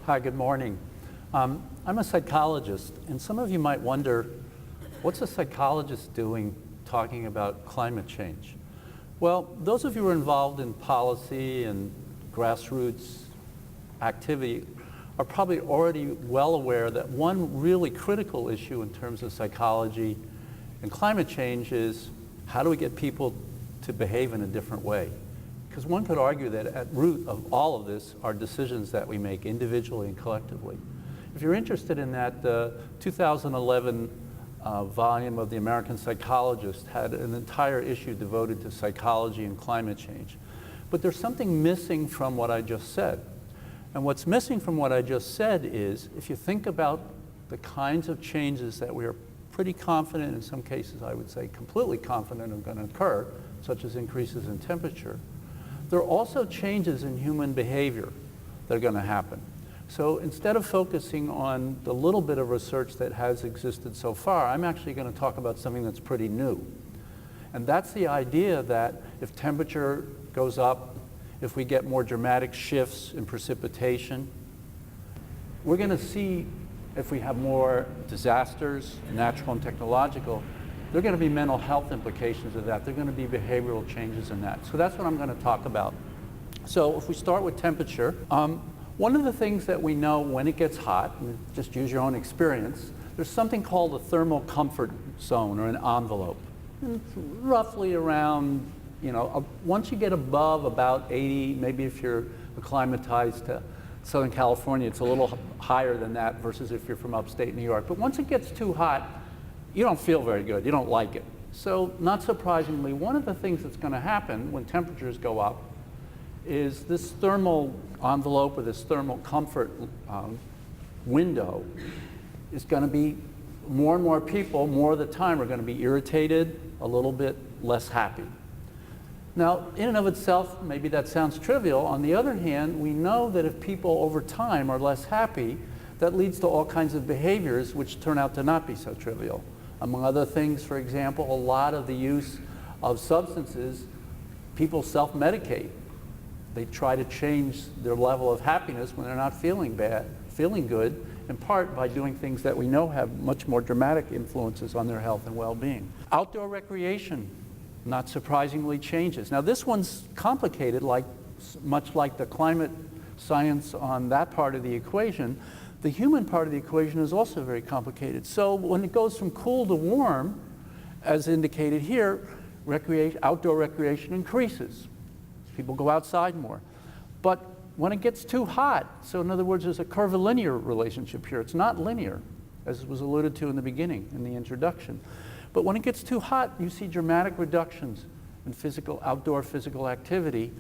Hi, good morning. I'm a psychologist, and some of you might wonder, what's a psychologist doing talking about climate change? Well, those of you who are involved in policy and grassroots activity are probably already well aware that one really critical issue in terms of psychology and climate change is how do we get people to behave in a different way? Because one could argue that at root of all of this are decisions that we make individually and collectively. If you're interested in that, the 2011 volume of the American Psychologist had an entire issue devoted to psychology and climate change. But there's something missing from what I just said. And what's missing from what I just said is, if you think about the kinds of changes that we are pretty confident, in some cases I would say completely confident are going to occur, such as increases in temperature, there are also changes in human behavior that are going to happen. So instead of focusing on the little bit of research that has existed so far, I'm actually going to talk about something that's pretty new. And that's the idea that if temperature goes up, if we get more dramatic shifts in precipitation, we're going to see, if we have more disasters, natural and technological, there are going to be mental health implications of that. There are going to be behavioral changes in that. So that's what I'm going to talk about. So if we start with temperature, one of the things that we know when it gets hot, and just use your own experience, there's something called a thermal comfort zone or an envelope. And it's roughly around, once you get above about 80, maybe if you're acclimatized to Southern California, it's a little higher than that versus if you're from upstate New York. But once it gets too hot, you don't feel very good. You don't like it. So not surprisingly, one of the things that's going to happen when temperatures go up is this thermal envelope or this thermal comfort window is going to be more and more people, more of the time, are going to be irritated, a little bit less happy. Now, in and of itself, maybe that sounds trivial. On the other hand, we know that if people over time are less happy, that leads to all kinds of behaviors which turn out to not be so trivial. Among other things, for example, a lot of the use of substances, people self-medicate. They try to change their level of happiness when they're not feeling good, in part by doing things that we know have much more dramatic influences on their health and well-being. Outdoor recreation, not surprisingly, changes. Now this one's complicated, much like the climate science on that part of the equation. The human part of the equation is also very complicated. So when it goes from cool to warm, as indicated here, outdoor recreation increases. People go outside more. But when it gets too hot, so in other words, there's a curvilinear relationship here. It's not linear, as was alluded to in the beginning, in the introduction. But when it gets too hot, you see dramatic reductions in outdoor physical activity,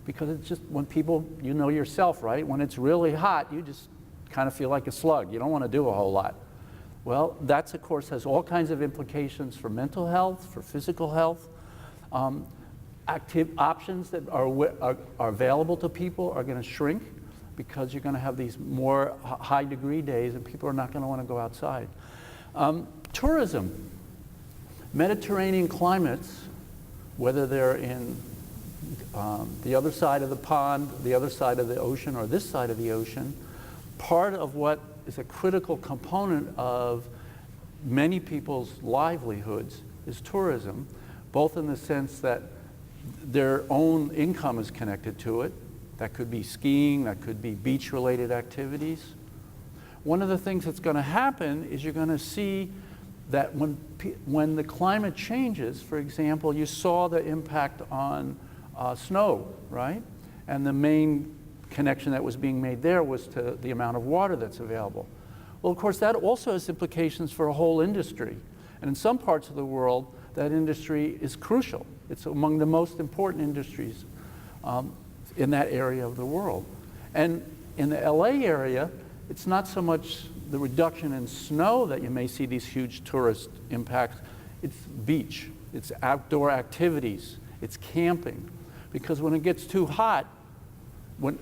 because it's just when people, you know yourself, right? When it's really hot, you just kind of feel like a slug. You don't want to do a whole lot. Well, that, of course, has all kinds of implications for mental health, for physical health. Options that are available to people are going to shrink because you're going to have these more high degree days and people are not going to want to go outside. Tourism. Mediterranean climates, whether they're in the other side of the pond, the other side of the ocean, or this side of the ocean, part of what is a critical component of many people's livelihoods is tourism, both in the sense that their own income is connected to it. That could be skiing, that could be beach-related activities. One of the things that's going to happen is you're going to see that when the climate changes, for example, you saw the impact on snow, right? And the main connection that was being made there was to the amount of water that's available. Well, of course, that also has implications for a whole industry. And in some parts of the world, that industry is crucial. It's among the most important industries in that area of the world. And in the LA area, it's not so much the reduction in snow that you may see these huge tourist impacts. It's beach, it's outdoor activities, it's camping. Because when it gets too hot,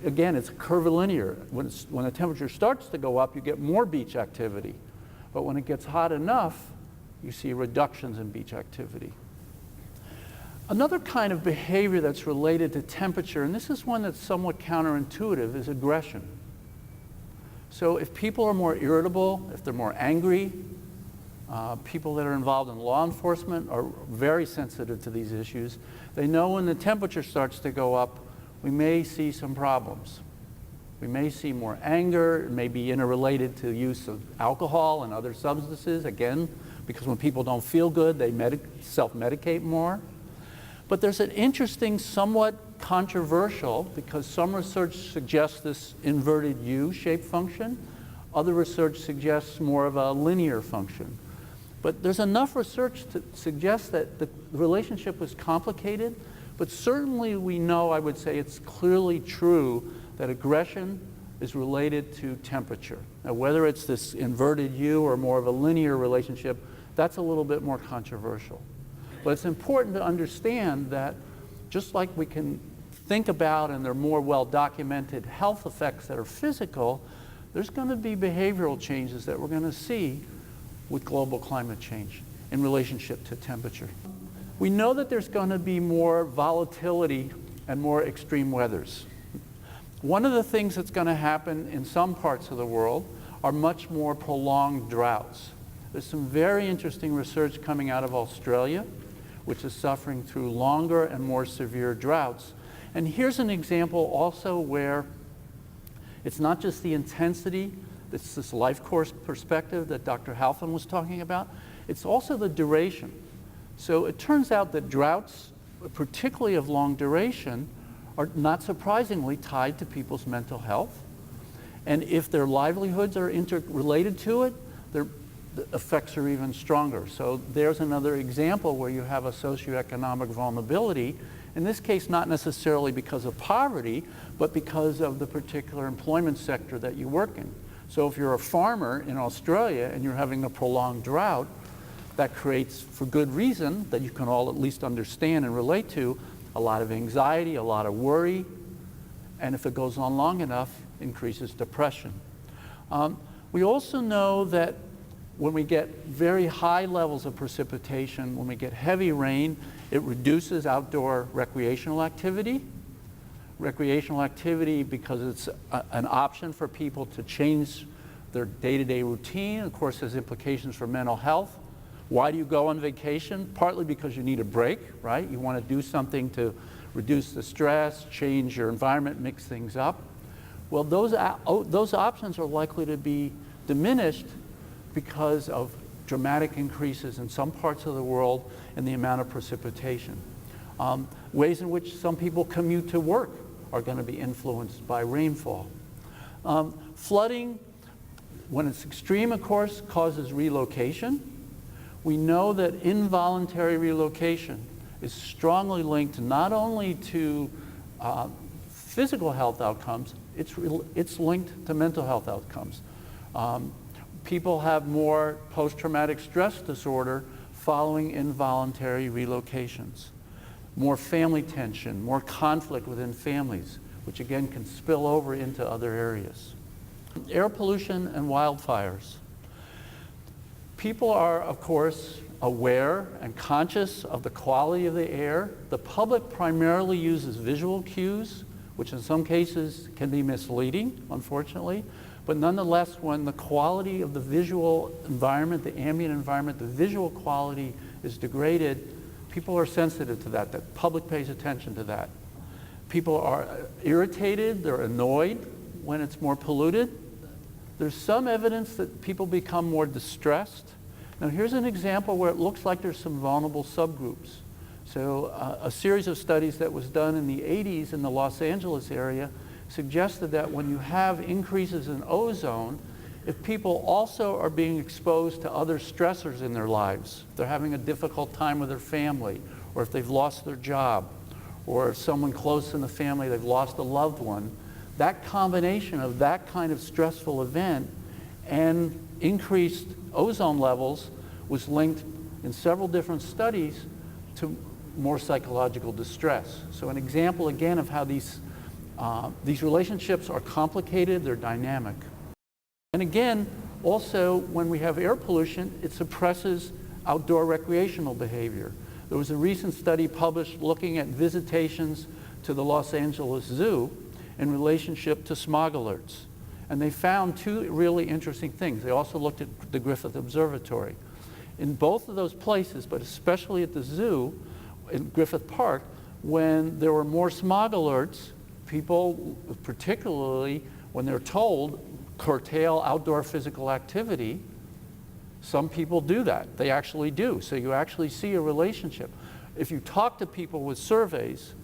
again, it's curvilinear. When the temperature starts to go up, you get more beach activity. But when it gets hot enough, you see reductions in beach activity. Another kind of behavior that's related to temperature, and this is one that's somewhat counterintuitive, is aggression. So if people are more irritable, if they're more angry, people that are involved in law enforcement are very sensitive to these issues. They know when the temperature starts to go up, we may see some problems. We may see more anger. It may be interrelated to use of alcohol and other substances, again, because when people don't feel good, they self-medicate more. But there's an interesting, somewhat controversial, because some research suggests this inverted U-shaped function. Other research suggests more of a linear function. But there's enough research to suggest that the relationship was complicated, but certainly we know, I would say it's clearly true that aggression is related to temperature. Now, whether it's this inverted U or more of a linear relationship, that's a little bit more controversial. But it's important to understand that just like we can think about, and there are more well-documented health effects that are physical, there's going to be behavioral changes that we're going to see with global climate change in relationship to temperature. We know that there's going to be more volatility and more extreme weathers. One of the things that's going to happen in some parts of the world are much more prolonged droughts. There's some very interesting research coming out of Australia, which is suffering through longer and more severe droughts. And here's an example also where it's not just the intensity, it's this life course perspective that Dr. Halfon was talking about, it's also the duration. So it turns out that droughts, particularly of long duration, are not surprisingly tied to people's mental health. And if their livelihoods are interrelated to it, the effects are even stronger. So there's another example where you have a socioeconomic vulnerability, in this case not necessarily because of poverty, but because of the particular employment sector that you work in. So if you're a farmer in Australia and you're having a prolonged drought, that creates, for good reason, that you can all at least understand and relate to, a lot of anxiety, a lot of worry, and if it goes on long enough, increases depression. We also know that when we get very high levels of precipitation, when we get heavy rain, it reduces outdoor recreational activity. Recreational activity, because it's an option for people to change their day-to-day routine, of course, has implications for mental health. Why do you go on vacation? Partly because you need a break, right? You want to do something to reduce the stress, change your environment, mix things up. Well, those options are likely to be diminished because of dramatic increases in some parts of the world in the amount of precipitation. Ways in which some people commute to work are going to be influenced by rainfall. Flooding, when it's extreme, of course, causes relocation. We know that involuntary relocation is strongly linked not only to physical health outcomes, it's linked to mental health outcomes. People have more post-traumatic stress disorder following involuntary relocations. More family tension, more conflict within families, which again can spill over into other areas. Air pollution and wildfires. People are, of course, aware and conscious of the quality of the air. The public primarily uses visual cues, which in some cases can be misleading, unfortunately. But nonetheless, when the quality of the visual environment, the ambient environment, the visual quality is degraded, people are sensitive to that. The public pays attention to that. People are irritated, they're annoyed when it's more polluted. There's some evidence that people become more distressed. Now here's an example where it looks like there's some vulnerable subgroups. So a series of studies that was done in the 80s in the Los Angeles area suggested that when you have increases in ozone, if people also are being exposed to other stressors in their lives, if they're having a difficult time with their family, or if they've lost their job, or if someone close in the family, they've lost a loved one, that combination of that kind of stressful event and increased ozone levels was linked in several different studies to more psychological distress. So an example again of how these relationships are complicated, they're dynamic. And again, also when we have air pollution, it suppresses outdoor recreational behavior. There was a recent study published looking at visitations to the Los Angeles Zoo in relationship to smog alerts. And they found two really interesting things. They also looked at the Griffith Observatory. In both of those places, but especially at the zoo, in Griffith Park, when there were more smog alerts, people, particularly when they're told, curtail outdoor physical activity, some people do that. They actually do. So you actually see a relationship. If you talk to people with surveys,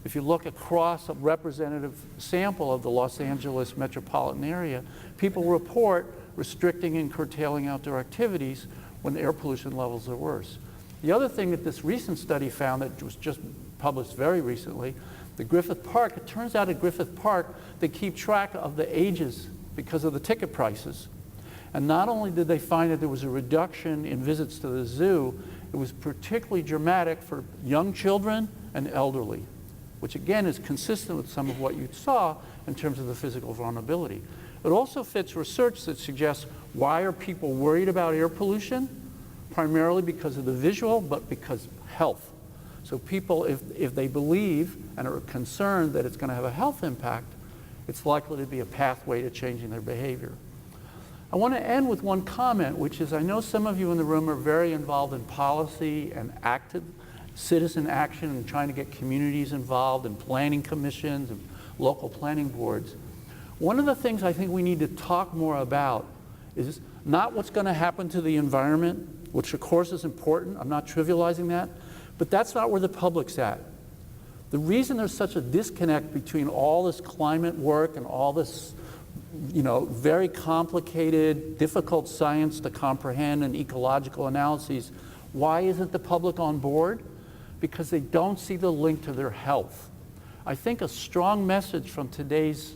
if you look across a representative sample of the Los Angeles metropolitan area, people report restricting and curtailing outdoor activities when the air pollution levels are worse. The other thing that this recent study found, that was just published very recently, the Griffith Park, it turns out at Griffith Park, they keep track of the ages because of the ticket prices. And not only did they find that there was a reduction in visits to the zoo, it was particularly dramatic for young children and elderly, which again is consistent with some of what you saw in terms of the physical vulnerability. It also fits research that suggests, why are people worried about air pollution? Primarily because of the visual, but because health. So people, if they believe and are concerned that it's going to have a health impact, it's likely to be a pathway to changing their behavior. I want to end with one comment, which is, I know some of you in the room are very involved in policy and active citizen action and trying to get communities involved in planning commissions and local planning boards. One of the things I think we need to talk more about is not what's going to happen to the environment, which of course is important. I'm not trivializing that, but that's not where the public's at. The reason there's such a disconnect between all this climate work and all this, very complicated, difficult science to comprehend and ecological analyses, why isn't the public on board? Because they don't see the link to their health. I think a strong message from today's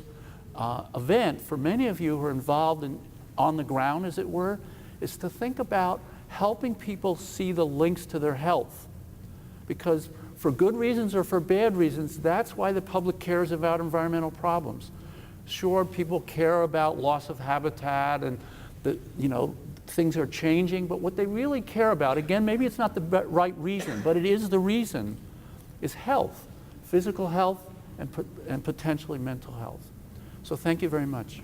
event for many of you who are involved on the ground, as it were, is to think about helping people see the links to their health. Because for good reasons or for bad reasons, that's why the public cares about environmental problems. Sure, people care about loss of habitat and things are changing, but what they really care about, again, maybe it's not the right reason, but it is the reason, is health, physical health and potentially mental health. So thank you very much.